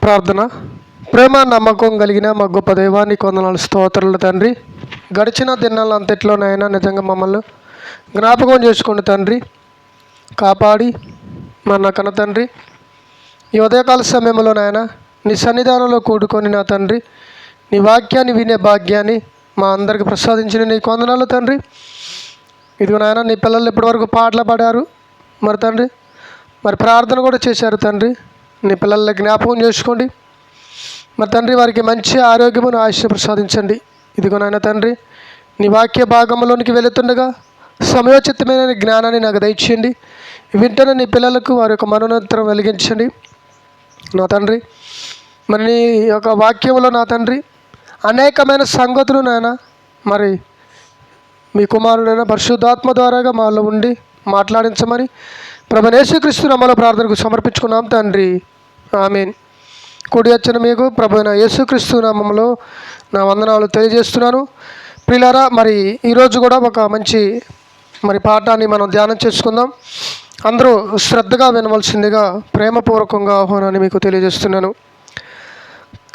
ప్రార్థన. ప్రేమ నమ్మకం కలిగిన మా గొప్ప దైవానికి వందనాలు, స్తోత్రాలు తండ్రి. గడిచిన దినాలంతట్లోనైనా నిజంగా మమ్మల్ని జ్ఞాపకం చేసుకోండి తండ్రి, కాపాడి మన కన్న తండ్రి. ఈ ఉదయకాల సమయంలోనైనా నీ సన్నిధానంలో కూడుకొని నా తండ్రి నీ వాక్యాన్ని వినే భాగ్యాన్ని మా అందరికి ప్రసాదించిన నీకు వందనాలు తండ్రి. ఇదిగో నాయన, నీ పిల్లలు ఇప్పటివరకు పాటలు పాడారు మరి తండ్రి, మరి ప్రార్థన కూడా చేశారు తండ్రి. నీ పిల్లల్ని జ్ఞాపకం చేసుకోండి మరి తండ్రి, వారికి మంచి ఆరోగ్యమును ఆయుష్ను ప్రసాదించండి. ఇదిగో నాయన తండ్రి, నీ వాక్య భాగంలోనికి వెళుతుండగా సమయోచితమైన జ్ఞానాన్ని నాకు దయచేయండి. వింటనే నీ పిల్లలకు వారి యొక్క మనోనేత్రం వెలిగించండి నా తండ్రి. మరి నీ యొక్క వాక్యంలో నా తండ్రి అనేకమైన సంగతులు నాయన మరి మీ కుమారుడైన పరిశుద్ధాత్మ ద్వారాగా మాలో ఉండి మాట్లాడించమని ప్రభువైన యేసుక్రీస్తు నామములో ప్రార్థనకు సమర్పించుకున్నాం తండ్రి, ఆమేన్. కూడి వచ్చిన మీకు ప్రభువైన యేసుక్రీస్తు నామములో నా వందనాలు తెలియజేస్తున్నాను. ప్రియులారా, మరి ఈరోజు కూడా ఒక మంచి మరి పాఠాన్ని మనం ధ్యానం చేసుకుందాం. అందరూ శ్రద్ధగా వినవలసిందిగా ప్రేమపూర్వకంగా ఆహ్వానాన్ని మీకు తెలియజేస్తున్నాను.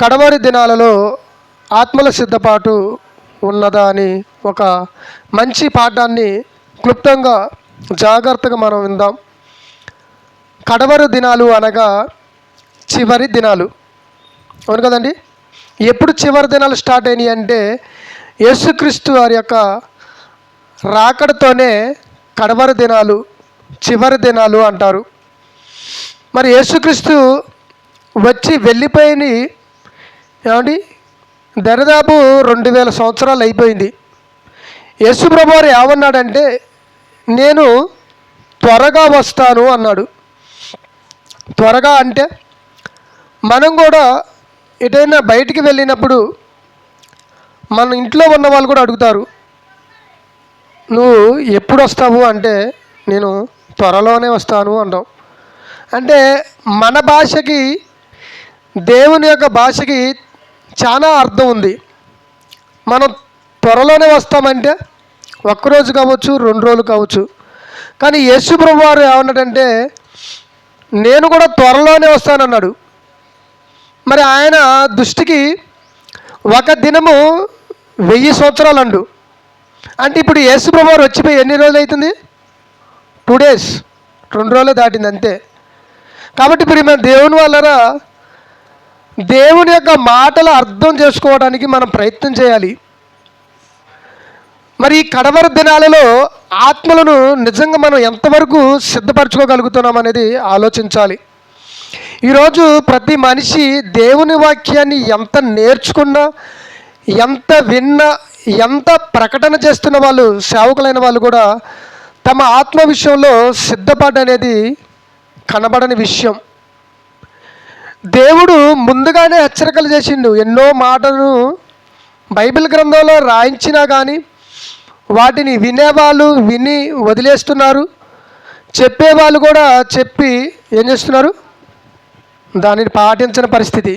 కడవరి దినాలలో ఆత్మల సిద్ధపాటు ఉన్నదా అని ఒక మంచి పాఠాన్ని క్లుప్తంగా జాగ్రత్తగా మనం విందాం. కడవరి దినాలు అనగా చివరి దినాలు, అవును కదండి. ఎప్పుడు చివరి దినాలు స్టార్ట్ అయినాయి అంటే యేసుక్రీస్తు వారి యొక్క రాకడతోనే కడవరి దినాలు, చివరి దినాలు అంటారు. మరి యేసుక్రీస్తు వచ్చి వెళ్ళిపోయిన ఏమండి దరిదాపు 2000 సంవత్సరాలు అయిపోయింది. యేసు ప్రభువారు ఏమన్నాడంటే, నేను త్వరగా వస్తాను అన్నాడు. త్వరగా అంటే మనం కూడా ఎటైనా బయటికి వెళ్ళినప్పుడు మన ఇంట్లో ఉన్న వాళ్ళు కూడా అడుగుతారు, నువ్వు ఎప్పుడు వస్తావు అంటే నేను త్వరలోనే వస్తాను అంటాం. అంటే మన భాషకి దేవుని యొక్క భాషకి చాలా అర్థం ఉంది. మనం త్వరలోనే వస్తామంటే ఒక్కరోజు కావచ్చు, 2 రోజులు కావచ్చు. కానీ యేసు ప్రభువు వారు ఏమన్నాడంటే, నేను కూడా త్వరలోనే వస్తానన్నాడు. మరి ఆయన దృష్టికి ఒక దినము 1000 సంవత్సరాలు అండు. అంటే ఇప్పుడు యేసు ప్రభువు వారు వచ్చిపోయి ఎన్ని రోజులు అవుతుంది? 2 days, 2 రోజులే దాటింది అంతే. కాబట్టి ఇప్పుడు మన దేవుని వల్లరా దేవుని యొక్క మాటలు అర్థం చేసుకోవడానికి మనం ప్రయత్నం చేయాలి. మరి ఈ కడవరి దినాలలో ఆత్మలను నిజంగా మనం ఎంతవరకు సిద్ధపరచుకోగలుగుతున్నాం అనేది ఆలోచించాలి. ఈరోజు ప్రతి మనిషి దేవుని వాక్యాన్ని ఎంత నేర్చుకున్నా, ఎంత విన్నా, ఎంత ప్రకటన చేస్తున్న వాళ్ళు, సేవకులైన వాళ్ళు కూడా తమ ఆత్మ విషయంలో సిద్ధపాటు అనేది కనబడని విషయం. దేవుడు ముందుగానే హెచ్చరికలు చేసిండు. ఎన్నో మాటలను బైబిల్ గ్రంథంలో రాయించినా కానీ వాటిని వినేవాళ్ళు విని వదిలేస్తున్నారు, చెప్పేవాళ్ళు కూడా చెప్పి ఏం చేస్తున్నారు, దానిని పాటించని పరిస్థితి.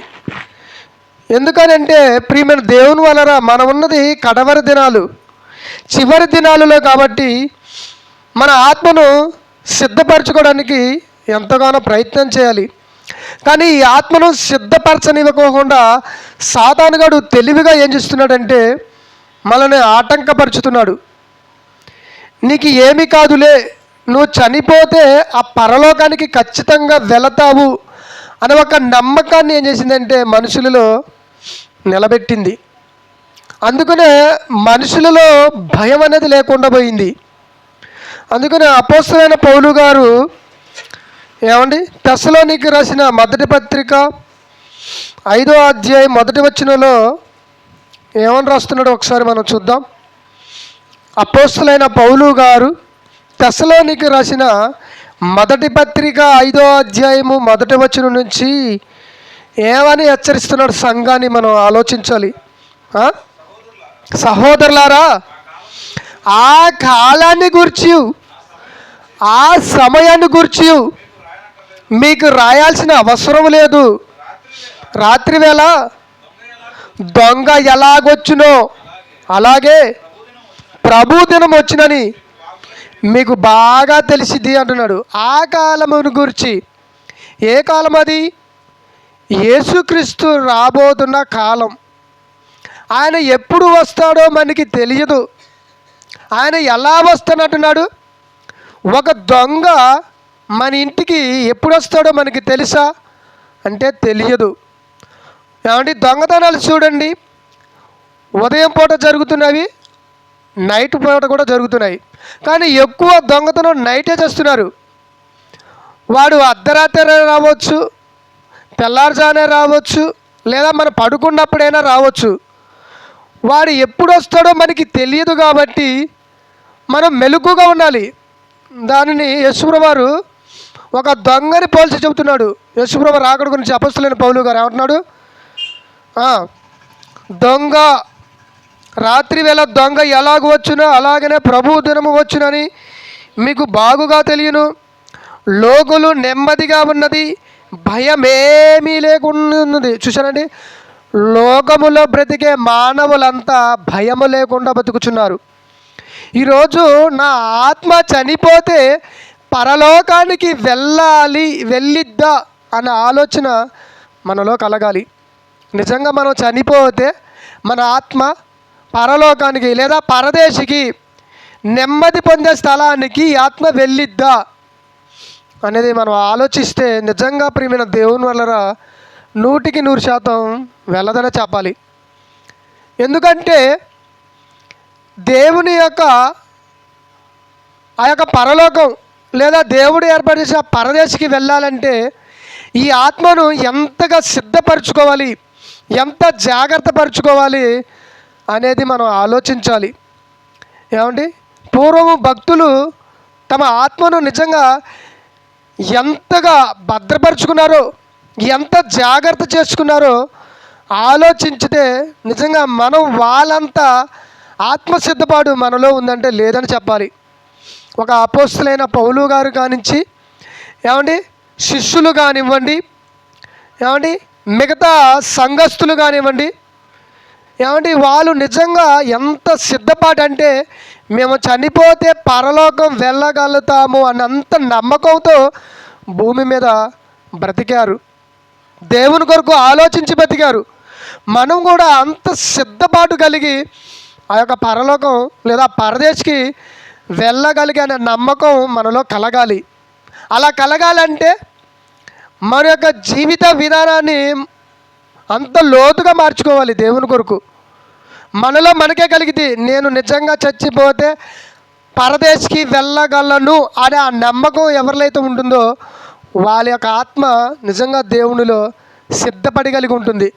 ఎందుకనంటే ప్రియమైన దేవుని వలన మనం ఉన్నది కడవరి దినాలు, చివరి దినాలలో. కాబట్టి మన ఆత్మను సిద్ధపరచుకోవడానికి ఎంతగానో ప్రయత్నం చేయాలి. కానీ ఈ ఆత్మను సిద్ధపరచనివ్వకోకుండా సాతానుగాడు తెలివిగా ఏం చేస్తున్నాడంటే మనల్ని ఆటంకపరుచుతున్నాడు. నీకు ఏమి కాదులే, నువ్వు చనిపోతే ఆ పరలోకానికి ఖచ్చితంగా వెళతావు అనే ఒక నమ్మకాన్ని ఏం చేసిందంటే మనుషులలో నిలబెట్టింది. అందుకనే మనుషులలో భయం అనేది లేకుండా పోయింది. అందుకనే అపోస్తలుడైన పౌలు గారు ఏమండి తెస్సలోనికి రాసిన మొదటి పత్రిక 5వ అధ్యాయం 1వ వచనంలో ఏమని రాస్తున్నాడో ఒకసారి మనం చూద్దాం. అపోస్తలుడైన పౌలు గారు తెస్సలోనికి రాసిన మొదటి పత్రిక 5వ అధ్యాయము 1వ వచనం నుంచి ఏమని హెచ్చరిస్తున్నాడు సంఘాన్ని మనం ఆలోచించాలి. సహోదరులారా, ఆ కాలాన్ని గురించి, ఆ సమయాన్ని గురించి మీకు రాయాల్సిన అవసరం లేదు. రాత్రి వేళ దొంగ ఎలాగొచ్చునో అలాగే ప్రభు దినం వచ్చినని మీకు బాగా తెలిసిద్ది అంటున్నాడు. ఆ కాలమును గురించి, ఏ కాలం అది? యేసుక్రీస్తు రాబోతున్న కాలం. ఆయన ఎప్పుడు వస్తాడో మనకి తెలియదు. ఆయన ఎలా వస్తానంటున్నాడు? ఒక దొంగ మన ఇంటికి ఎప్పుడు వస్తాడో మనకి తెలుసా అంటే తెలియదు. ఏమంటే దొంగతనాలు చూడండి, ఉదయం పూట జరుగుతున్నవి, నైట్ పూట కూడా జరుగుతున్నాయి. కానీ ఎక్కువ దొంగతనం నైటే చేస్తున్నారు. వాడు అర్ధరాత్రి రావచ్చు, తెల్లారుజానే రావచ్చు, లేదా మనం పడుకున్నప్పుడైనా రావచ్చు. వాడు ఎప్పుడు వస్తాడో మనకి తెలియదు కాబట్టి మనం మెలకుగా ఉండాలి. దానిని యేసుప్రభువు వారు ఒక దొంగని పోల్చి చెబుతున్నాడు. యేసుప్రభువు రాకడ గురించి అపొస్తలుడైన పౌలు గారు ఏమంటున్నాడు? దొంగ రాత్రి వేళ దొంగ ఎలాగ వచ్చునో అలాగనే ప్రభు దినము వచ్చునని మీకు బాగుగా తెలియను. లోకులు నెమ్మదిగా ఉన్నది, భయమేమీ లేకుండా ఉన్నది. చూశానండి, లోకములో బ్రతికే మానవులంతా భయము లేకుండా బతుకుచున్నారు. ఈరోజు నా ఆత్మ చనిపోతే పరలోకానికి వెళ్ళిద్దా అన్న ఆలోచన మనలో కలగాలి. నిజంగా మనం చనిపోతే మన ఆత్మ పరలోకానికి లేదా పరదేశికి నెమ్మది పొందే స్థలానికి ఆత్మ వెళ్ళిద్దా అనేది మనం ఆలోచిస్తే నిజంగా ప్రియమైన దేవుని వల్ల 100% వెళ్ళదనే చెప్పాలి. ఎందుకంటే దేవుని యొక్క ఆ యొక్క పరలోకం లేదా దేవుడు ఏర్పాటు చేసిన పరదేశికి వెళ్ళాలంటే ఈ ఆత్మను ఎంతగా సిద్ధపరచుకోవాలి, ఎంత జాగ్రత్త పరుచుకోవాలి అనేది మనం ఆలోచించాలి. ఏమండి, పూర్వము భక్తులు తమ ఆత్మను నిజంగా ఎంతగా భద్రపరుచుకున్నారో, ఎంత జాగ్రత్త చేసుకున్నారో ఆలోచించితే నిజంగా మనం వాళ్ళంతా ఆత్మసిద్ధపాటు మనలో ఉందంటే లేదని చెప్పాలి. ఒక అపోస్తలుడైన పౌలు గారు కానించి ఏమండి, శిష్యులు కానివ్వండి, ఏమండి మిగతా సంఘస్థులు కానివ్వండి, ఏమండి వాళ్ళు నిజంగా ఎంత సిద్ధపాటు అంటే మేము చనిపోతే పరలోకం వెళ్ళగలుగుతాము అన్నంత నమ్మకంతో భూమి మీద బ్రతికారు. దేవుని కొరకు ఆలోచించి బ్రతికారు. మనం కూడా అంత సిద్ధపాటు కలిగి ఆ యొక్క పరలోకం లేదా పరదేశికి వెళ్ళగలిగే అనే నమ్మకం మనలో కలగాలి. అలా కలగాలంటే మన యొక్క జీవిత విధానాన్ని అంత లోతుగా మార్చుకోవాలి. దేవుని కొరకు మనలో మనకే కలిగితే నేను నిజంగా చచ్చిపోతే పరదేశికి వెళ్ళగలను అనే ఆ నమ్మకం ఎవరిలైతే ఉంటుందో వాళ్ళ యొక్క ఆత్మ నిజంగా దేవునిలో సిద్ధపడి కలిగి ఉంటుంది.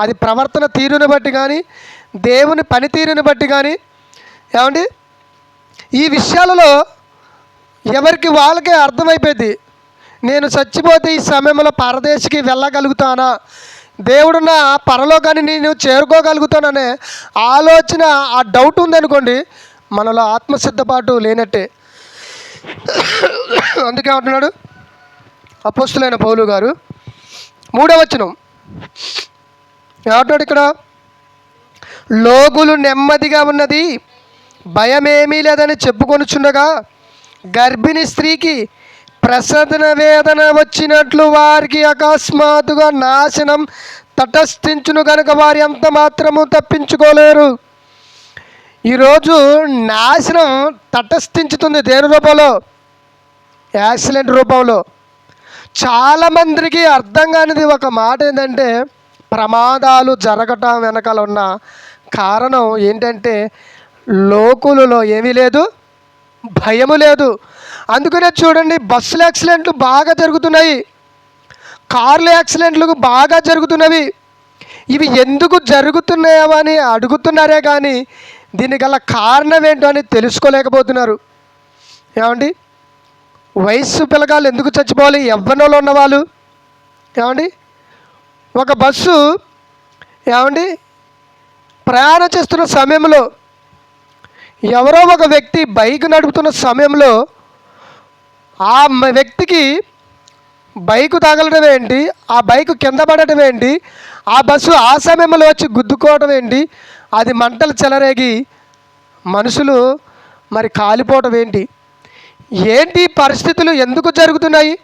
అది ప్రవర్తన తీరుని బట్టి కానీ, దేవుని పనితీరుని బట్టి కానీ, ఏమండి ఈ విషయాలలో ఎవరికి వాళ్ళకే అర్థమైపోయింది. నేను చచ్చిపోతే ఈ సమయంలో పరదేశికి వెళ్ళగలుగుతానా, దేవుడున్న పరలోకాన్ని నేను చేరుకోగలుగుతాననే ఆలోచన, ఆ డౌట్ ఉందనుకోండి, మనలో ఆత్మసిద్ధపాటు లేనట్టే. అందుకే అంటున్నాడు అపోస్తలుడైన పౌలు గారు 3వ వచనం ఏమంటున్నాడు ఇక్కడ? లోకులు నెమ్మదిగా ఉన్నది, భయమేమీ లేదని చెప్పుకొనుచుండగా గర్భిణీ స్త్రీకి ప్రసవన వేదన వచ్చినట్లు వారికి అకస్మాత్తుగా నాశనం తటస్థించును కనుక వారి అంత మాత్రము తప్పించుకోలేరు. ఈరోజు నాశనం తటస్థించుతుంది దేని రూపంలో? యాక్సిడెంట్ రూపంలో. చాలామందికి అర్థం కానిది ఒక మాట ఏంటంటే, ప్రమాదాలు జరగటం వెనకాల ఉన్న కారణం ఏంటంటే లోకులలో ఏమీ లేదు, భయము లేదు. అందుకనే చూడండి, బస్సుల యాక్సిడెంట్లు బాగా జరుగుతున్నాయి, కార్ల యాక్సిడెంట్లు బాగా జరుగుతున్నవి. ఇవి ఎందుకు జరుగుతున్నాయో అని అడుగుతున్నారే కానీ దీనికి గల కారణం ఏంటో అని తెలుసుకోలేకపోతున్నారు. ఏమండి, వయస్సు పిల్లగాళ్ళు ఎందుకు చచ్చిపోవాలి? యవ్వనంలో ఉన్నవాళ్ళు. ఏమండి, ఒక బస్సు ఏమండి ప్రయాణం చేస్తున్న సమయంలో ఎవరో ఒక వ్యక్తి బైక్ నడుపుతున్న సమయంలో ఆ వ్యక్తికి బైకు తగలడం ఏంటి, ఆ బైకు కింద పడటం ఏంటి, ఆ బస్సు ఆ సమయంలో వచ్చి గుద్దుకోవడం ఏంటి, అది మంటలు చెలరేగి మనుషులు మరి కాలిపోవటం ఏంటి, ఏంటి పరిస్థితులు ఎందుకు జరుగుతున్నాయి?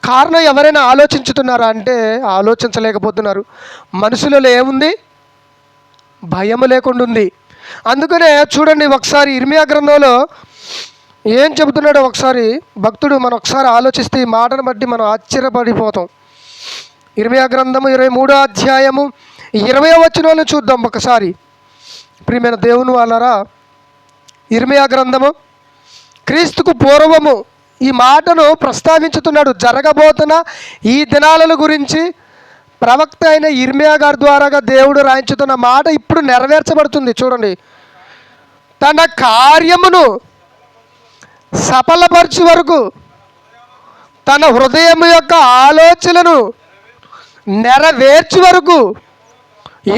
కారణం ఎవరైనా ఆలోచించుతున్నారా అంటే ఆలోచించలేకపోతున్నారు. మనుషులలో ఏముంది? భయము లేకుండా ఉంది. అందుకనే చూడండి, ఒకసారి ఇర్మియా గ్రంథంలో ఏం చెబుతున్నాడో ఒకసారి భక్తుడు మనం ఒకసారి ఆలోచిస్తే ఈ మాటను బట్టి మనం ఆశ్చర్యపడిపోతాం. ఇర్మియా గ్రంథము 23వ అధ్యాయము 20వ వచనాన్ని చూద్దాం ఒకసారి. ప్రియమైన దేవుని వాళ్ళారా, ఇర్మియా గ్రంథము క్రీస్తుకు పూర్వము ఈ మాటను ప్రస్తావించుతున్నాడు. జరగబోతున్న ఈ దినాల గురించి ప్రవక్త అయిన ఇర్మియా గారి ద్వారాగా దేవుడు రాయించుతున్న మాట ఇప్పుడు నెరవేర్చబడుతుంది. చూడండి, తన కార్యమును సఫలపరచు వరకు తన హృదయం యొక్క ఆలోచనను నెరవేర్చు వరకు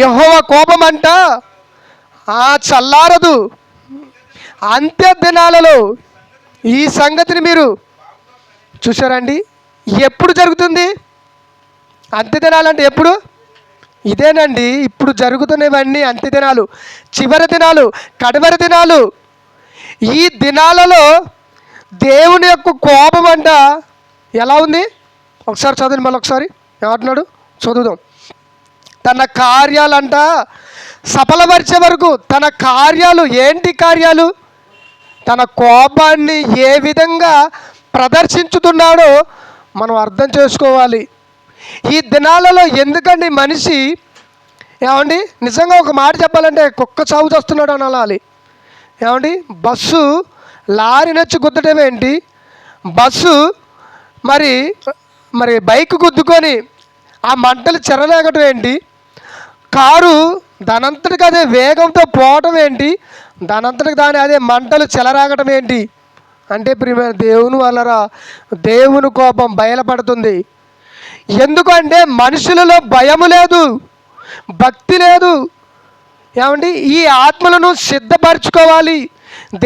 యెహోవా కోపమంట చల్లారదు. అంత్య దినాలలో ఈ సంగతిని మీరు చూశారండి. ఎప్పుడు జరుగుతుంది అంత్య దినాలు అంటే? ఎప్పుడు? ఇదేనండి, ఇప్పుడు జరుగుతున్నవన్నీ అంత్య దినాలు, చివరి దినాలు, కడవరి దినాలు. ఈ దినాలలో దేవుని యొక్క కోపం అంట ఎలా ఉంది? ఒకసారి చదువుని, మళ్ళీ ఒకసారి ఏమంటున్నాడు చదువుదాం. తన కార్యాలంట సఫలపరిచే వరకు, తన కార్యాలు ఏంటి? కార్యాలు తన కోపాన్ని ఏ విధంగా ప్రదర్శించుతున్నాడో మనం అర్థం చేసుకోవాలి. ఈ దినాలలో ఎందుకండి మనిషి ఏమండి నిజంగా ఒక మాట చెప్పాలంటే కుక్క చావు చేస్తున్నాడు అనాలి. ఏమండి బస్సు లారీ నచ్చి గుద్దటం ఏంటి? బస్సు మరి మరి బైక్ గుద్దుకొని ఆ మంటలు చెరలేగటం ఏంటి? కారు దానంతటికి అదే వేగంతో పోవటం ఏంటి? దానంతటికి దాని అదే మంటలు చెలరాగటం ఏంటి? అంటే ప్రియమైన దేవుని వలరా దేవుని కోపం బయలుపడుతుంది. ఎందుకంటే మనుషులలో భయము లేదు, భక్తి లేదు. ఏమండి ఈ ఆత్మలను సిద్ధపరచుకోవాలి,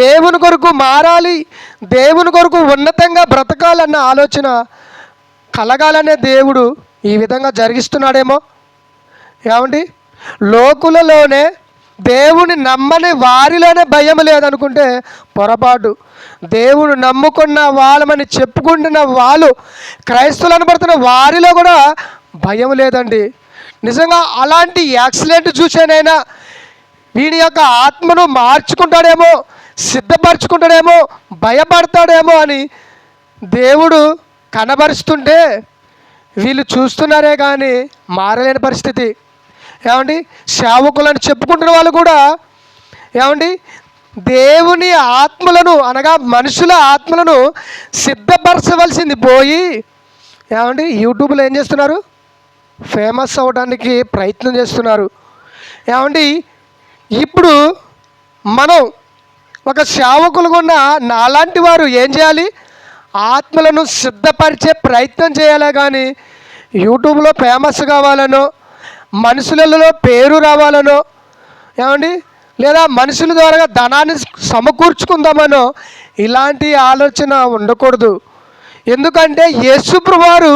దేవుని కొరకు మారాలి, దేవుని కొరకు ఉన్నతంగా బ్రతకాలన్న ఆలోచన కలగాలనే దేవుడు ఈ విధంగా జరిగిస్తున్నాడేమో. ఏమండి లోకులలోనే దేవుని నమ్మని వారిలోనే భయం లేదనుకుంటే పొరపాటు. దేవుడు నమ్ముకున్న వాళ్ళమని చెప్పుకుంటున్న వాళ్ళు క్రైస్తవులు అనబడుతున్న వారిలో కూడా భయం లేదండి. నిజంగా అలాంటి యాక్సిడెంట్ చూసేనైనా వీడి యొక్క ఆత్మను మార్చుకుంటాడేమో, సిద్ధపరచుకుంటాడేమో, భయపడతాడేమో అని దేవుడు కనబరుస్తుంటే వీళ్ళు చూస్తున్నారే కానీ మారలేని పరిస్థితి. ఏమండి సేవకులను చెప్పుకుంటున్న వాళ్ళు కూడా ఏమండి దేవుని ఆత్మలను అనగా మనుషుల ఆత్మలను సిద్ధపరచవలసింది పోయి ఏమండి యూట్యూబ్లో ఏం చేస్తున్నారు? ఫేమస్ అవ్వడానికి ప్రయత్నం చేస్తున్నారు. ఏమండి ఇప్పుడు మనం ఒక సేవకులుగా ఉన్న నాలాంటి వారు ఏం చేయాలి? ఆత్మలను సిద్ధపరిచే ప్రయత్నం చేయాలి. కానీ యూట్యూబ్లో ఫేమస్ కావాలనో, మనుషులలో పేరు రావాలనో, ఏమండి లేదా మనుషుల ద్వారా ధనాన్ని సమకూర్చుకుందామనో ఇలాంటి ఆలోచన ఉండకూడదు. ఎందుకంటే యేసుప్రభువు వారు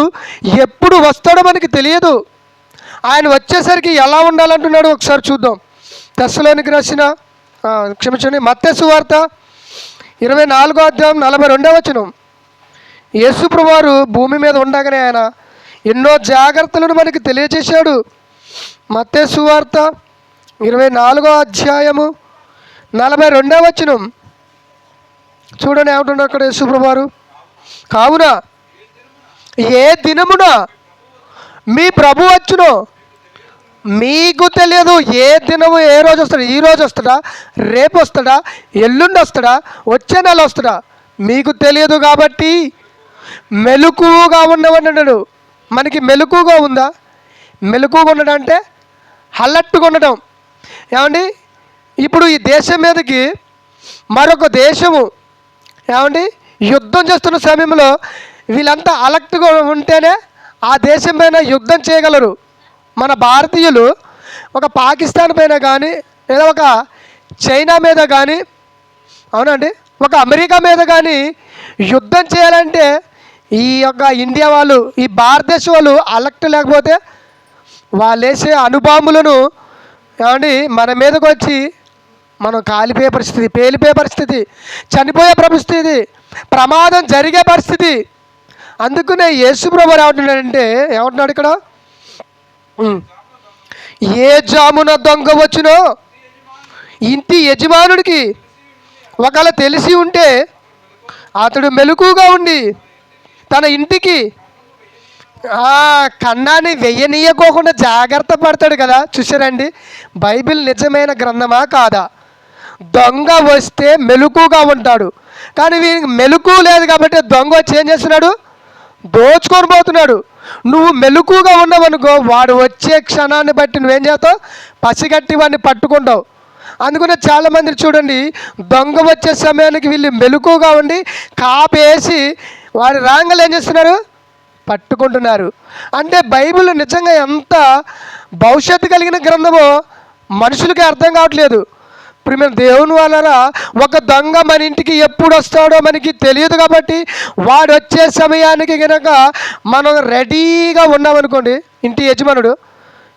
ఎప్పుడు వస్తాడో మనకి తెలియదు. ఆయన వచ్చేసరికి ఎలా ఉండాలంటున్నాడు ఒకసారి చూద్దాం. తెస్సలోనికి రాసిన మత్తయి సువార్త 24వ అధ్యాయం 42వ వచనం. యేసుప్రభువు వారు భూమి మీద ఉండగానే ఆయన ఎన్నో జాగ్రత్తలను మనకి తెలియజేశాడు. మత్తయి సువార్త 24వ అధ్యాయము 42వ వచనం చూడండి ఏమంటున్నారు అక్కడ యేసుప్రభువు వారు. కావున ఏ దినమున మీ ప్రభు వచ్చునో మీకు తెలియదు. ఏ దినము ఏ రోజు వస్తాడా? ఈ రోజు వస్తాడా? రేపు వస్తాడా? ఎల్లుండి వస్తాడా? వచ్చే నెల వస్తాడా? మీకు తెలియదు. కాబట్టి మెలకువగా ఉండమన్నాడు. మనకి మెలకువగా ఉందా? మెలకువగా ఉండడం అంటే అలర్ట్గా ఉండటం. ఏమండి ఇప్పుడు ఈ దేశం మీదకి మరొక దేశము ఏమండి యుద్ధం చేస్తున్న సమయంలో వీళ్ళంతా అలర్ట్గా ఉంటేనే ఆ దేశం పైన యుద్ధం చేయగలరు. మన భారతీయులు ఒక పాకిస్తాన్ పైన కానీ లేదా ఒక చైనా మీద కానీ అవునండి ఒక అమెరికా మీద కానీ యుద్ధం చేయాలంటే ఈ యొక్క ఇండియా వాళ్ళు, ఈ భారతదేశం వాళ్ళు అలర్ట్ లేకపోతే వాళ్ళు వేసే అణుబాంబులను ఏమండి మన మీదకి వచ్చి మనం కాలిపోయే పరిస్థితి, పేలిపోయే పరిస్థితి, చనిపోయే పరిస్థితి, ప్రమాదం జరిగే పరిస్థితి. అందుకనే యేసుప్రభు ఏమంటున్నాడంటే, ఏమంటున్నాడు ఇక్కడ, ఉమ్, ఏ జామున దొంగ వచ్చినో ఇంటి యజమానుడికి ఒకవేళ తెలిసి ఉంటే అతడు మెలకుగా ఉండి తన ఇంటికి కన్నాన్ని వెయ్యనీయకోకుండా జాగ్రత్త పడతాడు కదా. చూసారండి, బైబిల్ నిజమైన గ్రంథమా కాదా? దొంగ వస్తే మెలకుగా ఉంటాడు, కానీ వీనికి మెలకు లేదు కాబట్టి దొంగ వచ్చి ఏం చేస్తున్నాడు, దోచుకొని పోతున్నాడు. నువ్వు మెలకుగా ఉన్నావనుకో, వాడు వచ్చే క్షణాన్ని బట్టి నువ్వేం చేస్తావు, పసిగట్టి వాడిని పట్టుకుంటావు. అందుకనే చాలామంది చూడండి, దొంగ వచ్చే సమయానికి వీళ్ళు మెలకుగా ఉండి కాపేసి వాడి రాంగలు ఏం చేస్తున్నారు, పట్టుకుంటున్నారు. అంటే బైబిల్ నిజంగా ఎంత భవిష్యత్తు కలిగిన గ్రంథమో మనుషులకి అర్థం కావట్లేదు. ప్రియమైన దేవుని వలన ఒక దొంగ మన ఇంటికి ఎప్పుడు వస్తాడో మనకి తెలియదు కాబట్టి వాడు వచ్చే సమయానికి కనుక మనం రెడీగా ఉన్నామనుకోండి, ఇంటి యజమానుడు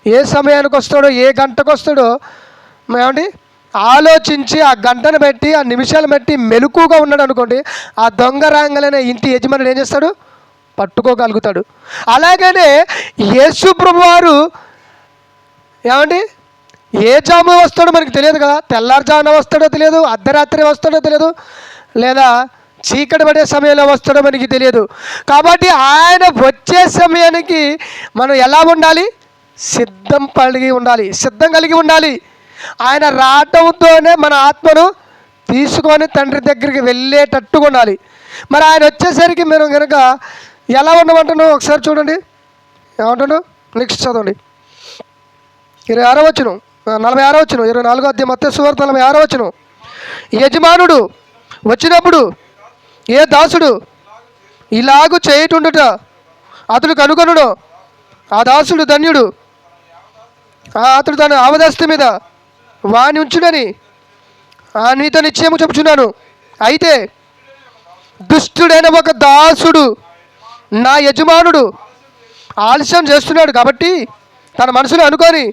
ఏ సమయానికి వస్తాడో ఏ గంటకు వస్తాడో ఏమండి ఆలోచించి ఆ గంటను బట్టి ఆ నిమిషాలు బట్టి మెలకుగా ఉన్నాడు అనుకోండి, ఆ దొంగ రాంగలనే ఇంటి యజమానుడు ఏం చేస్తాడు, పట్టుకోగలుగుతాడు. అలాగనే యేసు ప్రభువారు ఏమండి ఏ జాము వస్తాడో మనకి తెలియదు కదా. తెల్లారుజామున వస్తాడో తెలియదు, అర్ధరాత్రి వస్తాడో తెలియదు, లేదా చీకటి పడే సమయంలో వస్తాడో మనకి తెలియదు. కాబట్టి ఆయన వచ్చే సమయానికి మనం ఎలా ఉండాలి, సిద్ధం కలిగి ఉండాలి. ఆయన రావడంతోనే మన ఆత్మను తీసుకొని తండ్రి దగ్గరికి వెళ్ళేటట్టుగా ఉండాలి. మరి ఆయన వచ్చేసరికి మనం కనుక ఎలా ఉండమంటున్నావు ఒకసారి చూడండి, ఏమంటున్నావు. నెక్స్ట్ చదవండి, 26వ వచనం, 46వ వచనం, 24వ అధ్యాయం మత్తయి సువార్త 46వ వచనం. యజమానుడు వచ్చినప్పుడు ఏ దాసుడు ఇలాగు చేయుటుండుట అతడు కనుగొనుడు, ఆ దాసుడు ధన్యుడు, అతడు తన ఆవదస్తి మీద వాని ఉంచుడని నీతో నిశ్చయము చెప్పుచున్నాను. అయితే దుష్టుడైన ఒక దాసుడు నా యజమానుడు ఆలస్యం చేస్తున్నాడు కాబట్టి తన మనసులో అనుకొని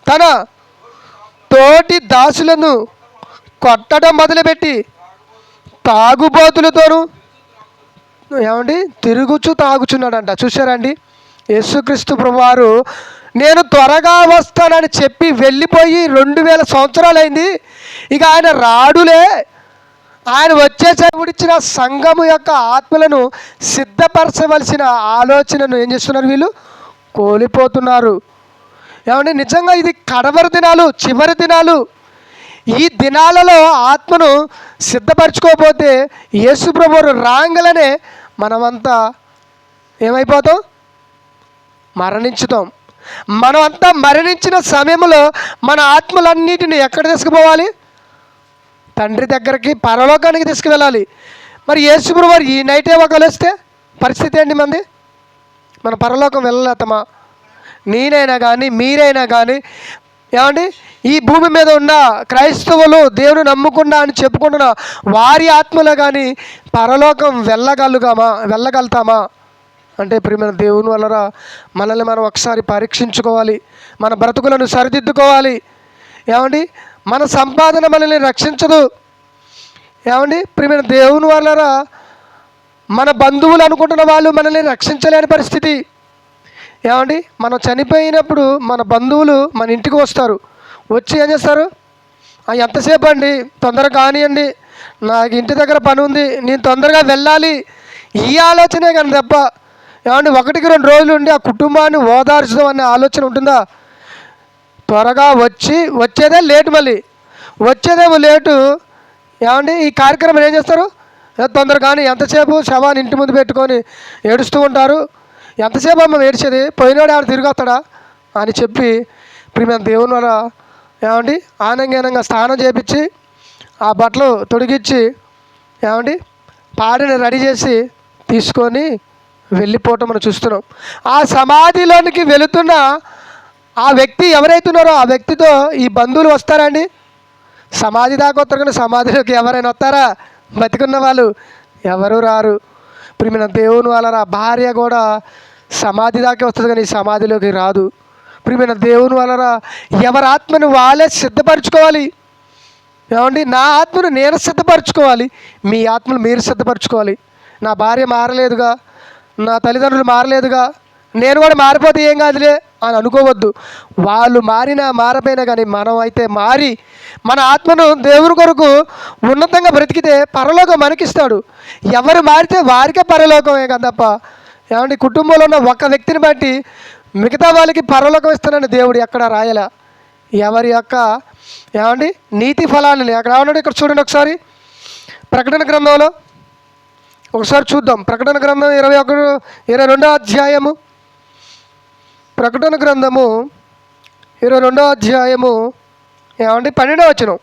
తన తోటి దాసులను కొట్టడం మొదలుపెట్టి తాగుబోతులతోనూ ఏమండి తాగుచున్నాడంట. చూశారండి, యేసుక్రీస్తు ప్రభువారు నేను త్వరగా వస్తానని చెప్పి వెళ్ళిపోయి 2000 సంవత్సరాలైంది, ఇక ఆయన రాడులే. ఆయన వచ్చేసరికి విడిచిన సంఘము యొక్క ఆత్మలను సిద్ధపరచవలసిన ఆలోచనను ఏం చేస్తున్నారు, వీళ్ళు కోల్పోతున్నారు. ఏమంటే నిజంగా ఇది కడవరి దినాలు, చివరి దినాలు. ఈ దినాలలో ఆత్మను సిద్ధపరచుకోకపోతే యేసు ప్రభువు రాంగలనే మనమంతా ఏమైపోతాం, మరణించుతాం. మనమంతా మరణించిన సమయంలో మన ఆత్మలన్నిటిని ఎక్కడ తీసుకుపోవాలి, తండ్రి దగ్గరికి, పరలోకానికి తీసుకువెళ్ళాలి. మరి యేసు ప్రభువు ఈ నైటే కలిస్తే పరిస్థితి ఏంటి మంది, మన పరలోకం వెళ్ళలేతమా? నేనైనా కానీ మీరైనా కానీ ఏమండి ఈ భూమి మీద ఉన్న క్రైస్తవులు దేవుని నమ్ముకున్నా అని చెప్పుకుంటున్న వారి ఆత్మలో కానీ పరలోకం వెళ్ళగలుగుతామా అంటే ప్రియమైన దేవుని వలన మనల్ని మనం ఒకసారి పరీక్షించుకోవాలి, మన బ్రతుకులను సరిదిద్దుకోవాలి. ఏమండి మన సంపాదన మనల్ని రక్షించదు. ఏమండి ప్రియమైన దేవుని వలన మన బంధువులు అనుకుంటున్న వాళ్ళు మనల్ని రక్షించలేని పరిస్థితి. ఏమండి మనం చనిపోయినప్పుడు మన బంధువులు మన ఇంటికి వస్తారు, వచ్చి ఏం చేస్తారు, ఎంతసేపు అండి, తొందరగా కానివ్వండి, నాకు ఇంటి దగ్గర పని ఉంది, నేను తొందరగా వెళ్ళాలి, ఈ ఆలోచనే కానీ తప్ప ఏమండి 1-2 రోజులు ఉండి ఆ కుటుంబాన్ని ఓదార్చడం అనే ఆలోచన ఉంటుందా? త్వరగా వచ్చేదే లేటు, మళ్ళీ వచ్చేదేమో లేటు. ఏమండి ఈ కార్యక్రమం ఏం చేస్తారు, తొందరగా కానీ ఎంతసేపు శవాన్ని ఇంటి ముందు పెట్టుకొని ఏడుస్తూ ఉంటారు. ఎంతసేపు అమ్మ ఏడ్చేది, పోయినాడు ఆడ తిరిగి వస్తాడా అని చెప్పి ప్రియమైన దేవుని వల్ల ఏమండి ఆనందంగా స్నానం చేపించి ఆ బట్టలు తొడిగించి ఏమండి పాడిని రెడీ చేసి తీసుకొని వెళ్ళిపోవటం మనం చూస్తున్నాం. ఆ సమాధిలోనికి వెళుతున్న ఆ వ్యక్తి ఎవరైతున్నారో ఆ వ్యక్తితో ఈ బంధువులు వస్తారండి. సమాధి దాకా వస్తారు కానీ సమాధిలోకి ఎవరైనా వస్తారా? బతికున్న వాళ్ళు ఎవరు రారు. ప్రియమైన దేవుని వలన భార్య కూడా సమాధి దాకా వస్తుంది కానీ సమాధిలోకి రాదు. ప్రియమైన దేవుని వలన ఎవరి ఆత్మను వాళ్ళే సిద్ధపరచుకోవాలి. ఏమండి నా ఆత్మను నేను సిద్ధపరచుకోవాలి, మీ ఆత్మను మీరు సిద్ధపరచుకోవాలి. నా భార్య మారలేదుగా, నా తల్లిదండ్రులు మారలేదుగా, నేను కూడా మారిపోతే ఏం కాదులే అని అనుకోవద్దు. వాళ్ళు మారినా మారపోయినా కానీ మనం అయితే మారి మన ఆత్మను దేవుని కొరకు ఉన్నతంగా బ్రతికితే పరలోకం మనకిస్తాడు. ఎవరు మారితే వారికే పరలోకమే కదప్ప. ఏమండి, కుటుంబంలో ఉన్న ఒక వ్యక్తిని బట్టి మిగతా వాళ్ళకి పరలోకం ఇస్తానని దేవుడు ఎక్కడ రాయలా. ఎవరి యొక్క ఏమండి నీతి ఫలాన్ని అక్కడ ఏమన్నాడు, ఇక్కడ చూడండి ఒకసారి ప్రకటన గ్రంథంలో ఒకసారి చూద్దాం. ప్రకటన గ్రంథం 22వ అధ్యాయము, ప్రకటన గ్రంథము 22వ అధ్యాయము ఏమండి 12వ వచనం.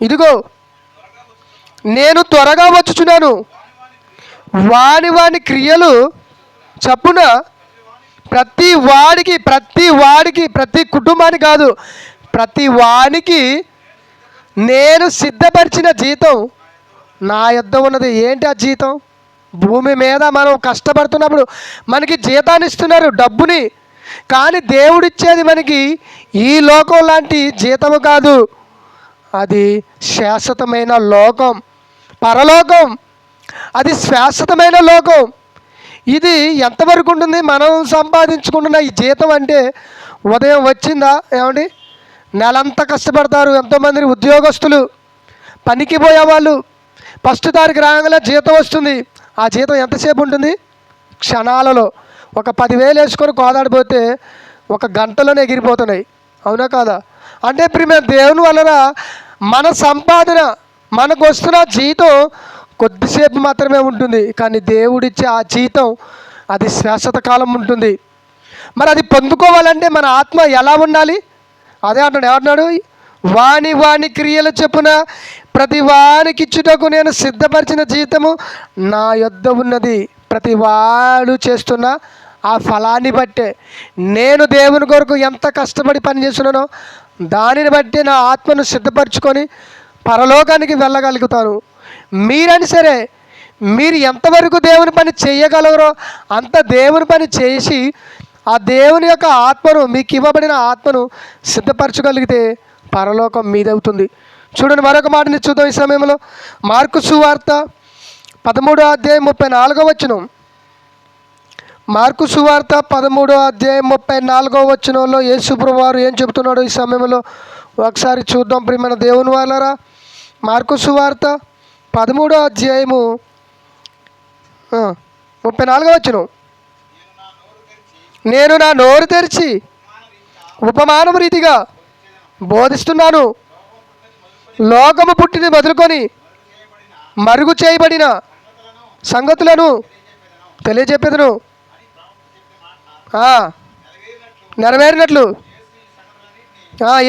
ఇదిగో నేను త్వరగా వచ్చుచున్నాను, వాని వాని క్రియలు చప్పున ప్రతి వాడికి ప్రతి కుటుంబానికి కాదు, ప్రతి వానికి నేను సిద్ధపరిచిన జీతం నా యొద్ద ఉన్నది. ఏంటి ఆ జీతం? భూమి మీద మనం కష్టపడుతున్నప్పుడు మనకి జీతాన్ని ఇస్తున్నారు, డబ్బుని. కానీ దేవుడిచ్చేది మనకి ఈ లోకం లాంటి జీతము కాదు, అది శాశ్వతమైన లోకం, పరలోకం. అది శాశ్వతమైన లోకం. ఇది ఎంతవరకు ఉంటుంది? మనం సంపాదించుకుంటున్న ఈ జీతం అంటే ఉదయం వచ్చిందా ఏమండి, నెలంతా కష్టపడతారు. ఎంతోమంది ఉద్యోగస్తులు, పనికి పోయేవాళ్ళు, ఫస్ట్ తారీఖు రాగానే జీతం వస్తుంది. ఆ జీతం ఎంతసేపు ఉంటుంది? క్షణాలలో. ఒక 10,000 వేసుకొని కోదాడిపోతే ఒక గంటలోనే ఎగిరిపోతున్నాయి, అవునా కాదా? అంటే ప్రియమైన దేవుని వలన మన సంపాదన, మనకు వస్తున్న జీతం కొద్దిసేపు మాత్రమే ఉంటుంది. కానీ దేవుడిచ్చే ఆ జీతం అది శాశ్వత కాలం ఉంటుంది. మరి అది పొందుకోవాలంటే మన ఆత్మ ఎలా ఉండాలి? అదే అంటాడు, ఏమంటున్నాడు? వాని క్రియలు చెప్పున ప్రతి వానికి ఇచ్చుటకు నేను సిద్ధపరిచిన జీతము నా యొద్ద ఉన్నది. ప్రతి వాడు చేస్తున్న ఆ ఫలాన్ని బట్టే, నేను దేవుని కొరకు ఎంత కష్టపడి పనిచేస్తున్నానో దానిని బట్టి నా ఆత్మను సిద్ధపరచుకొని పరలోకానికి వెళ్ళగలుగుతాను. మీరని సరే, మీరు ఎంతవరకు దేవుని పని చేయగలరో అంత దేవుని పని చేసి ఆ దేవుని యొక్క ఆత్మను, మీకు ఇవ్వబడిన ఆత్మను సిద్ధపరచగలిగితే పరలోకం మీదవుతుంది. చూడండి, మరొక మాటని చూద్దాం ఈ సమయంలో. మార్కు సువార్త 13వ అధ్యాయం 34వ వచనం. మార్కు సువార్త 13వ అధ్యాయం 34వ వచనంలో యేసుప్రభువు వారు ఏం చెబుతున్నాడో ఈ సమయంలో ఒకసారి చూద్దాం. ప్రియమైన దేవుని వాళ్ళారా, మార్కు సువార్త 13వ అధ్యాయము 34వ వచనం. నేను నా నోరు తెరిచి ఉపమానము రీతిగా బోధిస్తున్నాను, లోకము పుట్టిని మొదలుకొని మరుగు చేయబడిన సంగతులను తెలియజెప్పేదను, నెరవేరినట్లు.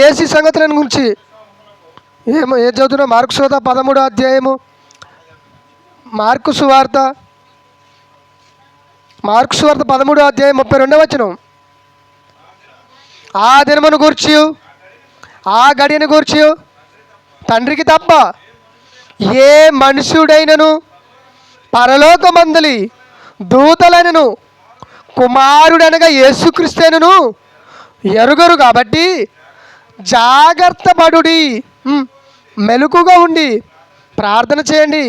ఏసీ సంగతులను గురించి ఏం చదువుతున్నాం? మార్కు సువార్త 13వ అధ్యాయము, మార్కు సువార్త 13వ అధ్యాయం 32వ వచనం. ఆ దినమును గూర్చి, ఆ గడియను గూర్చి తండ్రికి తప్ప ఏ మనుష్యుడైనను పరలోకమందలి దూతలైనను కుమారుడనగా యేసుక్రీస్తును ఎరుగరు. కాబట్టి జాగ్రత్త పడుడి, మెలకుగా ఉండి ప్రార్థన చేయండి.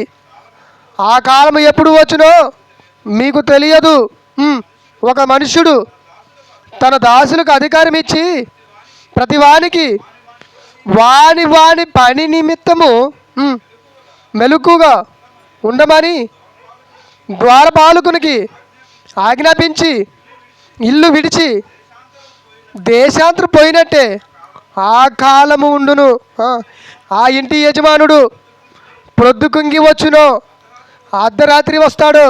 ఆ కాలం ఎప్పుడు వచ్చునో మీకు తెలియదు. ఒక మనుష్యుడు తన దాసులకు అధికారం ఇచ్చి ప్రతివానికి వాని పని నిమిత్తము మెలకుగా ఉండమని ద్వారపాలకునికి ఆజ్ఞాపించి ఇల్లు విడిచి దేశాంతరం పోయినట్టే ఆ కాలము ఉండును. ఆ ఇంటి యజమానుడు ప్రొద్దుకుంగి వచ్చునో, అర్ధరాత్రి వస్తాడు,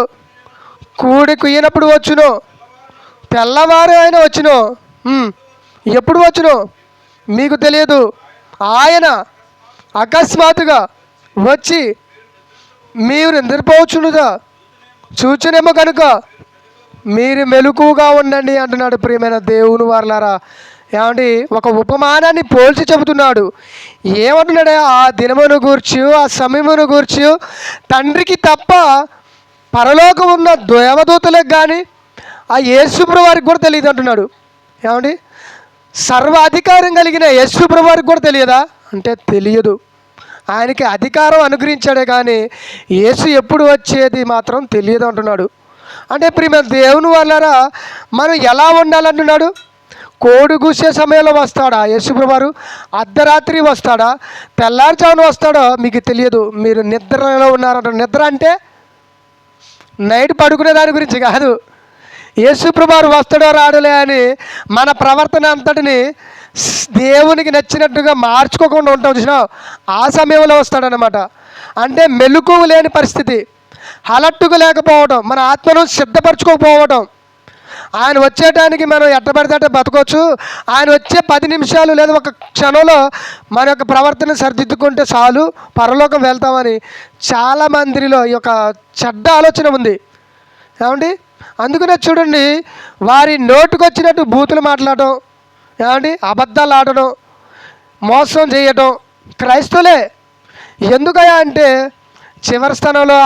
కూడి కుయ్యనప్పుడు వచ్చునో, తెల్లవారు ఆయన వచ్చునో, ఎప్పుడు వచ్చునో మీకు తెలియదు. ఆయన అకస్మాత్తుగా వచ్చి మీరు నిద్రపోవచ్చునుగా చూచునేమో కనుక మీరు మెలకువగా ఉండండి అంటున్నాడు. ప్రియమైన దేవుని వారలారా, ఏమండి, ఒక ఉపమానాన్ని పోల్చి చెబుతున్నాడు. ఏమంటున్నాడు? ఆ దినమును గూర్చి, ఆ సమయమును గూర్చి తండ్రికి తప్ప పరలోకం ఉన్న దేవదూతలకు కానీ ఆ యేసుప్రభువు వారికి కూడా తెలియదు అంటున్నాడు. ఏమండి, సర్వ అధికారం కలిగిన యేసుప్రభువు వారికి కూడా తెలియదా అంటే తెలియదు. ఆయనకి అధికారం అనుగ్రహించాడే కానీ యేసు ఎప్పుడు వచ్చేది మాత్రం తెలియదు అంటున్నాడు. అంటే ప్రియమైన దేవుని వల్లరా మనం ఎలా ఉండాలంటున్నాడు? కోడి కూసే సమయంలో వస్తాడా యేసుప్రభువారు? అర్ధరాత్రి వస్తాడా? తెల్లారుజామున వస్తాడో మీకు తెలియదు. మీరు నిద్రలో ఉన్నారంట. నిద్ర అంటే నైట్ పడుకునే దాని గురించి కాదు. యేసుప్రభువారు వస్తాడో రాడులే అని మన ప్రవర్తన అంతటిని దేవునికి నచ్చినట్టుగా మార్చుకోకుండా ఉంటాం చూసినావు, ఆ సమయంలో వస్తాడనమాట. అంటే మెలకువ లేని పరిస్థితి, అలట్టుగా లేకపోవడం, మన ఆత్మను సిద్ధపరచుకోకపోవడం. ఆయన వచ్చేటానికి మనం ఎట్టబడితే బతకొచ్చు. ఆయన వచ్చే 10 నిమిషాలు లేదా ఒక క్షణంలో మన యొక్క ప్రవర్తన సరిదిద్దుకుంటే చాలు పరలోకం వెళ్తామని చాలా మందిలో ఈ యొక్క చెడ్డ ఆలోచన ఉంది. ఏమండి? అందుకనే చూడండి, వారి నోటుకొచ్చినట్టు బూతులు మాట్లాడటం, ఏమండి, అబద్ధాలు ఆడడం, మోసం చేయటం క్రైస్తవులే. ఎందుకయ్యా అంటే చివరి స్థానంలో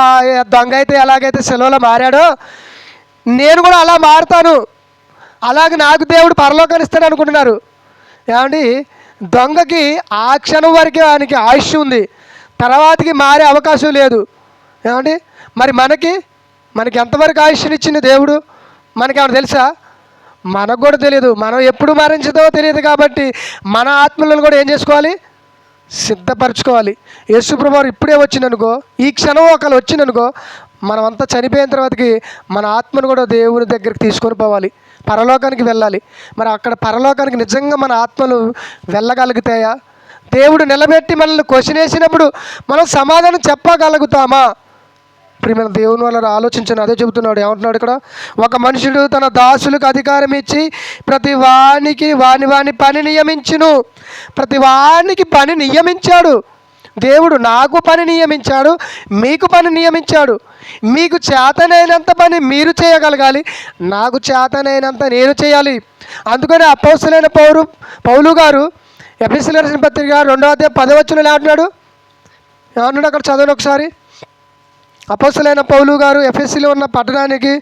దొంగ అయితే ఎలాగైతే సెలవులో మారాడో నేను కూడా అలా మారుతాను, అలాగే నాకు దేవుడు పరలోకాన్ని ఇస్తాడు అనుకుంటున్నారు. ఏమండి? దొంగకి ఆ క్షణం వరకే ఆయనకి ఆయుష్ ఉంది, తర్వాతకి మారే అవకాశం లేదు. ఏమండి? మరి మనకి ఎంతవరకు ఆయుష్నిచ్చింది దేవుడు మనకేమైనా తెలుసా? మనకు కూడా తెలియదు. మనం ఎప్పుడు మరణించదో తెలియదు. కాబట్టి మన ఆత్మలను కూడా ఏం చేసుకోవాలి? సిద్ధపరచుకోవాలి. యేసుప్రభువారు ఇప్పుడే వచ్చిందనుకో, ఈ క్షణం ఒకళ్ళు వచ్చిందనుకో, మనమంతా చనిపోయిన తర్వాతకి మన ఆత్మను కూడా దేవుని దగ్గరికి తీసుకొని పోవాలి, పరలోకానికి వెళ్ళాలి. మరి అక్కడ పరలోకానికి నిజంగా మన ఆత్మలు వెళ్ళగలుగుతాయా? దేవుడు నిలబెట్టి మనల్ని క్వశ్చన్ వేసినప్పుడు మనం సమాధానం చెప్పగలుగుతామా? ప్రియమైన దేవుని వల్ల ఆలోచించను. అదే చెబుతున్నాడు. ఏమంటున్నాడు ఇక్కడ? ఒక మనుషుడు తన దాసులకు అధికారం ఇచ్చి ప్రతి వానికి వాని పని నియమించును. ప్రతి వానికి పని నియమించాడు దేవుడు. నాకు పని నియమించాడు, మీకు పని నియమించాడు. మీకు చేతనైనంత పని మీరు చేయగలగాలి, నాకు చేతనైనంత నేను చేయాలి. అందుకని అపోస్తలుడైన పౌలు గారు ఎఫెసీయులకు రాసిన పత్రిక 2వ అధ్యాయం 10వ వచనంలో ఏమంటున్నాడు? అక్కడ చదవండి ఒకసారి. అపోస్తలుడైన పౌలు గారు ఎఫెసీలో ఉన్న పట్టణానికి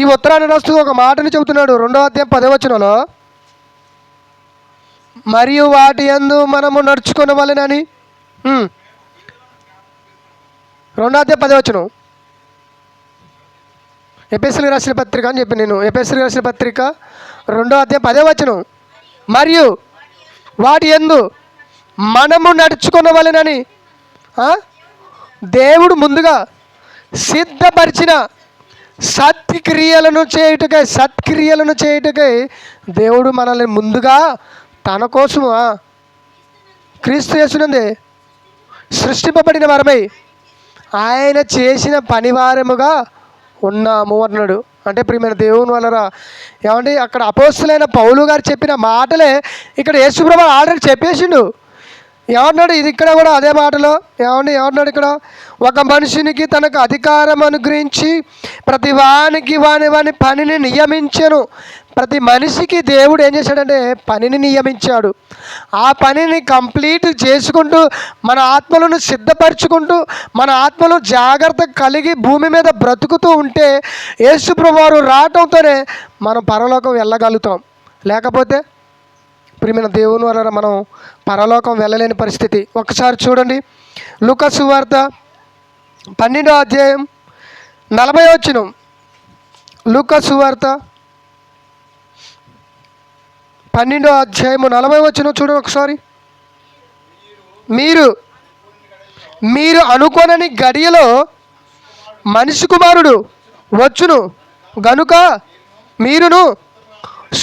ఈ ఉత్తరాన్ని రాస్తూ ఒక మాటని చెబుతున్నాడు. 2వ అధ్యాయం 10వ వచనంలో, మరియు వాటి యందు మనము నడుచుకొనవలెనని. 2వ అధ్యాయం 10వ వచనం, ఎఫెసీయులకు రాసిన పత్రిక అని చెప్పి నేను ఎఫెసీయులకు రాసిన పత్రిక 2వ అధ్యాయం 10వ వచనం, మరియు వాటి యందు మనము నడుచుకొనవలెనని దేవుడు ముందుగా సిద్ధపరిచిన సత్క్రియలను చేయుటకై దేవుడు మనల్ని ముందుగా తన కోసము క్రీస్తు యేసునందే సృష్టింపబడిన వారమై ఆయన చేసిన పనివారముగా ఉన్నాము అన్నాడు. అంటే ప్రియమైన దేవుని వలన ఏమంటే అక్కడ అపోస్తలుడైన పౌలు గారు చెప్పిన మాటలే ఇక్కడ యేసుప్రభువు ఆల్రెడీ చెప్పేసిండు. ఏమన్నాడు? ఇది ఇక్కడ కూడా అదే మాటలో ఏమన్నాడు ఇక్కడ? ఒక మనుషునికి తనకు అధికారం అనుగ్రహించి ప్రతి వానికి వాని పనిని నియమించెను. ప్రతి మనిషికి దేవుడు ఏం చేశాడంటే పనిని నియమించాడు. ఆ పనిని కంప్లీట్ చేసుకుంటూ మన ఆత్మలను సిద్ధపరచుకుంటూ మన ఆత్మలు జాగ్రత్త కలిగి భూమి మీద బ్రతుకుతూ ఉంటే యేసుప్రభువారు రావటంతోనే మనం పరలోకం వెళ్ళగలుగుతాం. లేకపోతే ప్రియమైన దేవుని వలన మనం పరలోకం వెళ్ళలేని పరిస్థితి. ఒకసారి చూడండి, లూకా సువార్త 12వ అధ్యాయం 40వ వచనం. లూకా సువార్త 12వ అధ్యాయము 40వ వచనం చూడండి ఒకసారి. మీరు అనుకోనని గడియలో మనిషి కుమారుడు వచ్చును గనుక మీరును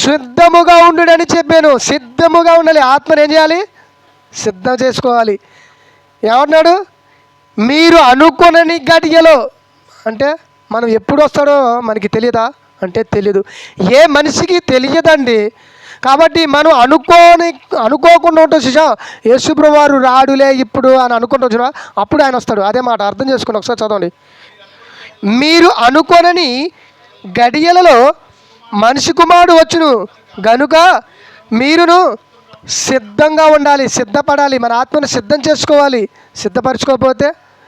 సిద్ధముగా ఉండుడని చెప్పాను. సిద్ధముగా ఉండాలి. ఆత్మను ఏం చేయాలి? సిద్ధం చేసుకోవాలి. ఏమన్నాడు? మీరు అనుకోనని గడియలో అంటే మనం ఎప్పుడు వస్తాడో మనకి తెలియదా అంటే తెలియదు. ఏ మనిషికి తెలియదండి. కాబట్టి మనం అనుకోకుండా ఉంటాం. చూసా, యేసుప్రభువారు రాడులే ఇప్పుడు అని అనుకుంటాం చూడ, అప్పుడు ఆయన వస్తాడు. అదే మాట అర్థం చేసుకోండి. ఒకసారి చదవండి. మీరు అనుకోనని గడియలలో మనిషి కుమారుడు వచ్చును గనుక మీరును సిద్ధంగా ఉండాలి, సిద్ధపడాలి. మన ఆత్మను సిద్ధం చేసుకోవాలి. సిద్ధపరచుకోకపోతే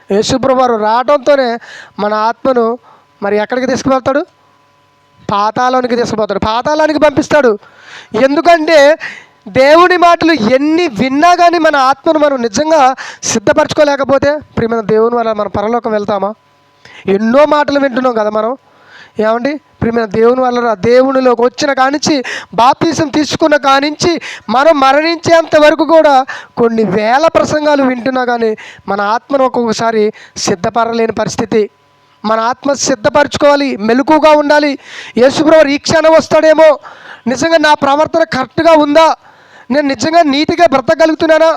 యేసుప్రభువారు రావడంతోనే మన ఆత్మను మరి ఎక్కడికి తీసుకువెళ్తాడు? పాతాళానికి తీసుకుపోతాడు, పాతాళానికి పంపిస్తాడు. ఎందుకంటే దేవుని మాటలు ఎన్ని విన్నా కానీ మన ఆత్మను మనం నిజంగా సిద్ధపరచుకోలేకపోతే ప్రియమైన దేవుని వల్ల మనం పరలోకం వెళ్తామా? ఎన్నో మాటలు వింటున్నాం కదా మనం. ఏమండి, ప్రియమైన దేవుని వల్ల దేవునిలోకి వచ్చిన కానించి, బాప్తిసం తీసుకున్న కానించి మనం మరణించేంత వరకు కూడా కొన్ని వేల ప్రసంగాలు వింటున్నా కానీ మన ఆత్మను ఒక్కొక్కసారి సిద్ధపడలేని పరిస్థితి. మన ఆత్మ సిద్ధపరచుకోవాలి, మెలకుగా ఉండాలి. యేసుప్రభువు ఈ క్షణం వస్తాడేమో, నిజంగా నా ప్రవర్తన కరెక్ట్గా ఉందా, నేను నిజంగా నీతిగా బ్రతకగలుగుతున్నానా,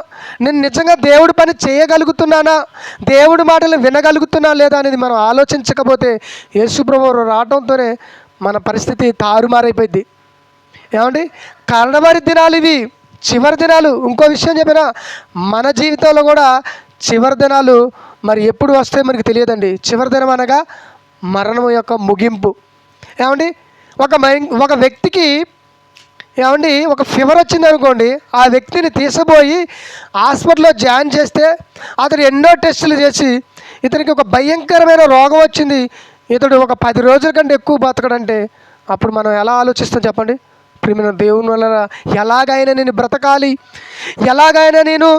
నేను నిజంగా దేవుడి పని చేయగలుగుతున్నానా, దేవుడి మాటలు వినగలుగుతున్నా లేదా అనేది మనం ఆలోచించకపోతే యేసుప్రభువు రావడంతోనే మన పరిస్థితి తారుమారైపోయింది. ఏమండి, కడవరి దినాలు ఇవి, చివరి దినాలు. ఇంకో విషయం చెప్పినా, మన జీవితంలో కూడా చివరి దినాలు మరి ఎప్పుడు వస్తాయో మనకి తెలియదండి. చివరి దినం అనగా మరణం యొక్క ముగింపు. ఏమండి, ఒక వ్యక్తికి ఏమండి ఒక ఫీవర్ వచ్చింది అనుకోండి, ఆ వ్యక్తిని తీసుకుపోయి హాస్పిటల్లో జాయిన్ చేస్తే అతను ఎన్నో టెస్టులు చేసి ఇతనికి ఒక భయంకరమైన రోగం వచ్చింది, ఇతడు ఒక 10 రోజుల కంటే ఎక్కువ బతకడంటే అప్పుడు మనం ఎలా ఆలోచిస్తాం చెప్పండి? ప్రియమైన దేవుని వల్ల ఎలాగైనా నేను బ్రతకాలి, ఎలాగైనా నేను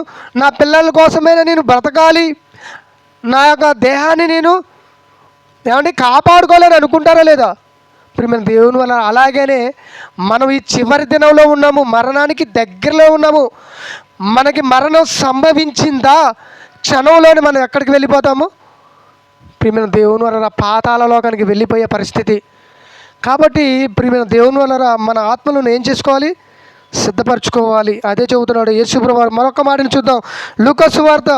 నా పిల్లల కోసమైనా నేను బ్రతకాలి, నా యొక్క దేహాన్ని నేను ఏమండి కాపాడుకోవాలని అనుకుంటారా లేదా? ప్రియమైన దేవుని వల్ల అలాగనే మనం ఈ చివరి దినంలో ఉన్నాము, మరణానికి దగ్గరలో ఉన్నాము. మనకి మరణం సంభవించిందా క్షణంలోనే మనం ఎక్కడికి వెళ్ళిపోతాము? ప్రియమైన దేవుని వల్ల పాతాళ లోకానికి వెళ్ళిపోయే పరిస్థితి. కాబట్టి ప్రియమైన దేవుని వల్ల మన ఆత్మలను ఏం చేసుకోవాలి? సిద్ధపరచుకోవాలి. అదే చెబుతున్నాడు యేసుప్రభువు. మరొక మాటను చూద్దాం. లూకా సువార్త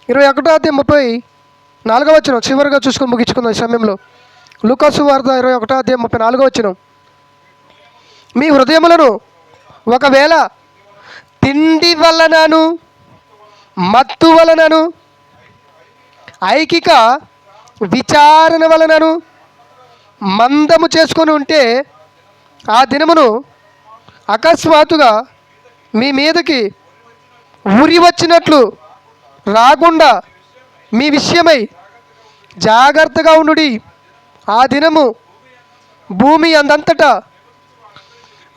21:34 చివరిగా చూసుకొని ముగించుకుందాం ఈ సమయంలో. లూకా సువార్త 21:34 మీ హృదయములను ఒకవేళ తిండి వలనను మత్తు వలనను ఐకిక విచారణ వలనను మందము చేసుకొని ఉంటే ఆ దినమును అకస్మాత్తుగా మీ మీదకి ఉరి వచ్చినట్లు రాకుండా మీ విషయమై జాగ్రత్తగా ఉండుడి. ఆ దినము భూమి అందంతటా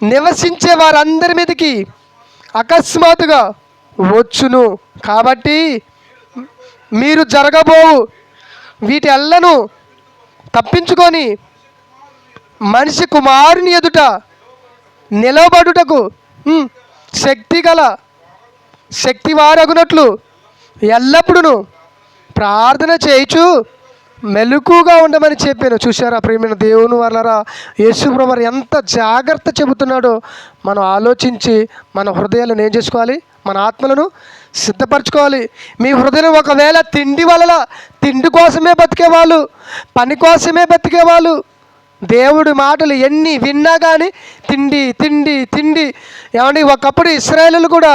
నివసించే వారందరి మీదకి అకస్మాత్తుగా వచ్చును. కాబట్టి మీరు జరగబోవు వీటి ఎల్లను తప్పించుకొని మనిషి కుమారుని ఎదుట నిలబడుటకు శక్తివారగునట్లు ఎల్లప్పుడూ ప్రార్థన చేయుచు మెలకుగా ఉండమని చెప్పాను. చూశారా ప్రియమైన దేవుని వల్లరా యేసుప్రభువు ఎంత జాగ్రత్త చెబుతున్నాడో మనం ఆలోచించి మన హృదయాలను ఏం చేసుకోవాలి? మన ఆత్మలను సిద్ధపరచుకోవాలి. మీ హృదయం ఒకవేళ తిండి కోసమే బతికేవాళ్ళు, పని కోసమే బతికేవాళ్ళు, దేవుడి మాటలు ఎన్ని విన్నా కానీ తిండి తిండి తిండి. ఏమండి, ఒకప్పుడు ఇశ్రాయేలీయులు కూడా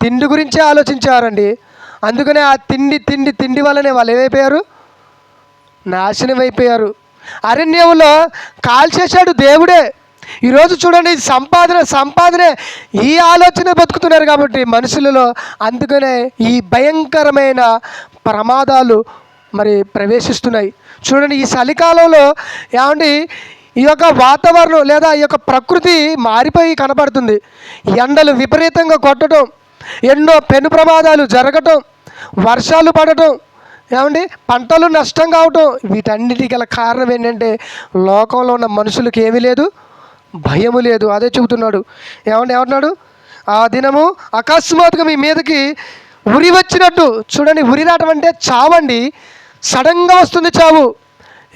తిండి గురించే ఆలోచించారండి. అందుకనే ఆ తిండి తిండి తిండి వల్లనే వాళ్ళు ఏమైపోయారు? నాశనం అయిపోయారు. అరణ్యంలో కాల్చేశాడు దేవుడే. ఈరోజు చూడండి, సంపాదనే ఈ ఆలోచన బతుకుతున్నారు కాబట్టి మనుషులలో. అందుకనే ఈ భయంకరమైన ప్రమాదాలు మరి ప్రవేశిస్తున్నాయి. చూడండి, ఈ చలికాలంలో ఏమండి ఈ యొక్క వాతావరణం లేదా ఈ యొక్క ప్రకృతి మారిపోయి కనబడుతుంది. ఎండలు విపరీతంగా కొట్టడం, ఎన్నో పెను ప్రమాదాలు జరగటం, వర్షాలు పడటం, ఏమండి పంటలు నష్టం కావటం. వీటన్నిటికి గల కారణం ఏంటంటే లోకంలో ఉన్న మనుషులకు ఏమీ లేదు, భయము లేదు. అదే చెబుతున్నాడు. ఏమన్నాడు? ఆ దినము అకస్మాత్తుగా మీ మీదకి ఉరి వచ్చినట్టు. చూడండి, ఉరి రావటం అంటే చావండి. సడన్గా వస్తుంది చావు.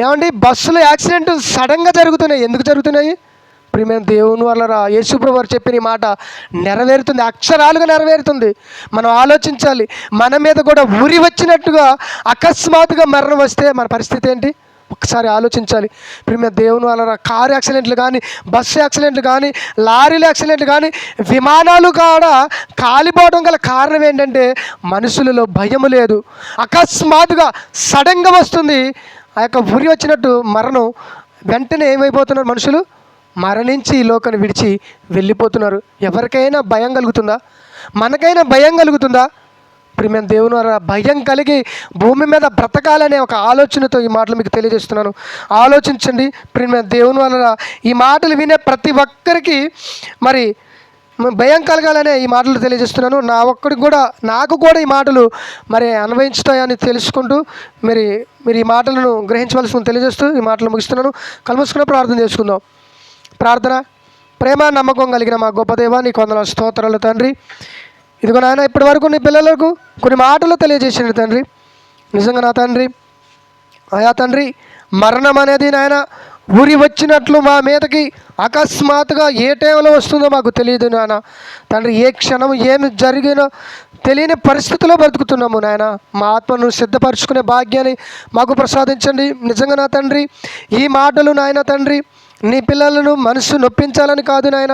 ఏమండి, బస్సులో యాక్సిడెంట్ సడన్గా జరుగుతున్నాయి. ఎందుకు జరుగుతున్నాయి? ప్రియమైన దేవుని వల్ల యేసుప్రభువు వారు చెప్పిన ఈ మాట నెరవేరుతుంది, అక్షరాలుగా నెరవేరుతుంది. మనం ఆలోచించాలి. మన మీద కూడా ఉరి వచ్చినట్టుగా అకస్మాత్తుగా మరణం వస్తే మన పరిస్థితి ఏంటి? ఒకసారి ఆలోచించాలి. ప్రియమైన దేవుని వల్ల కారు యాక్సిడెంట్లు కానీ, బస్సు యాక్సిడెంట్లు కానీ, లారీల యాక్సిడెంట్లు కానీ, విమానాలు కూడా కాలిపోవడం గల కారణం ఏంటంటే మనుషులలో భయము లేదు. అకస్మాత్తుగా సడన్గా వస్తుంది ఆ యొక్క ఉరి వచ్చినట్టు మరణం. వెంటనే ఏమైపోతున్నారు మనుషులు? మరణించి ఈ లోకాన్ని విడిచి వెళ్ళిపోతున్నారు. ఎవరికైనా భయం కలుగుతుందా? మనకైనా భయం కలుగుతుందా? ప్రియమైన దేవుని వారు భయం కలిగి భూమి మీద బ్రతకాలనే ఒక ఆలోచనతో ఈ మాటలు మీకు తెలియజేస్తున్నాను. ఆలోచించండి. ప్రియమైన దేవుని వల్ల ఈ మాటలు వినే ప్రతి ఒక్కరికి మరి భయం కలగాలనే ఈ మాటలు తెలియజేస్తున్నాను. నాకు కూడా ఈ మాటలు మరి అన్వయించుతాయని తెలుసుకుంటూ మీరు ఈ మాటలను గ్రహించవలసింది తెలియజేస్తూ ఈ మాటలు ముగిస్తున్నాను. కలుసుకున్న ప్రార్థన చేసుకుందాం. ప్రార్థన. ప్రేమ నమ్మకం కలిగిన మా గొప్ప దేవా, నీకు వందనాలు స్తోత్రాలు తండ్రి. ఇదిగో నాయన, ఇప్పటి వరకు నీ పిల్లలకు కొన్ని మాటలు తెలియజేసిన తండ్రి, నిజంగా నా తండ్రి, అయా తండ్రి, మరణం అనేది నాయన ఊరి వచ్చినట్లు మా మీదకి అకస్మాత్తుగా ఏ టైంలో వస్తుందో మాకు తెలియదు నాయన తండ్రి. ఏ క్షణం ఏమి జరిగినో తెలియని పరిస్థితిలో బ్రతుకుతున్నాము నాయన. మా ఆత్మను సిద్ధపరచుకునే భాగ్యాన్ని మాకు ప్రసాదించండి. నిజంగా నా తండ్రి, ఈ మాటలు నాయన తండ్రి నీ పిల్లలను మనసు నొప్పించాలని కాదు నాయన.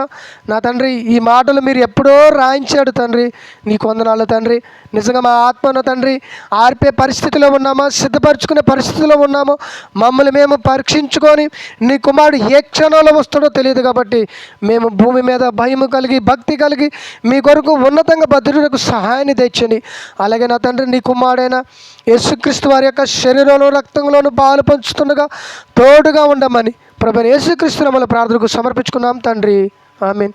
నా తండ్రి, ఈ మాటలు మీరు ఎప్పుడో రాయించాడు తండ్రి. నీకు వందనాలు తండ్రి. నిజంగా మా ఆత్మను తండ్రి ఆర్పే పరిస్థితిలో ఉన్నామో, సిద్ధపరచుకునే పరిస్థితిలో ఉన్నామో, మమ్మల్ని మేము పరీక్షించుకొని నీ కుమారుడు ఏ క్షణంలో వస్తాడో తెలియదు కాబట్టి మేము భూమి మీద భయము కలిగి భక్తి కలిగి మీ కొరకు ఉన్నతంగా భద్రులకు సహాయాన్ని తెచ్చండి. అలాగే నా తండ్రి, నీ కుమారుడైన యేసుక్రీస్తు వారి యొక్క శరీరంలో రక్తంలోనూ పాలు పంచుతుండగా తోడుగా ఉండమని ప్రభువైన యేసుక్రీస్తు నామములో ప్రార్థనకు సమర్పించుకున్నాం తండ్రి. ఆమేన్.